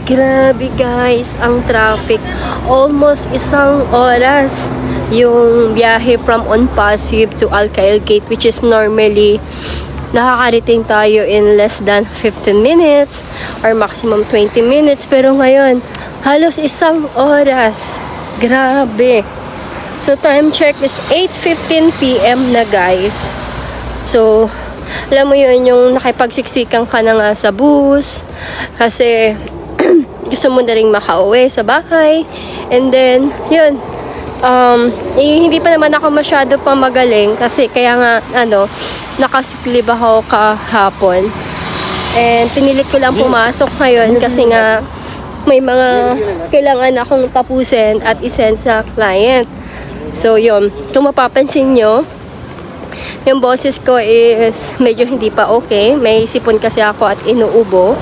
Grabe guys, ang traffic. Almost isang oras yung biyahe from Pasig to Alcail Gate, which is normally nakakarating tayo in less than 15 minutes or maximum 20 minutes. Pero ngayon, halos isang oras. Grabe. So time check is 8:15 PM na guys. So alam mo yun, yung nakipagsiksikan ka na nga sa bus kasi gusto mo na rin makauwi sa bahay. And then yun, hindi pa naman ako masyado pa magaling kasi kaya nga nakasiklib ako kahapon. And pinilit ko lang pumasok ngayon kasi nga may mga kailangan akong tapusin at isend sa client. So yun, kung mapapansin nyo, yung boses ko is medyo hindi pa okay. May sipon kasi ako at inuubo.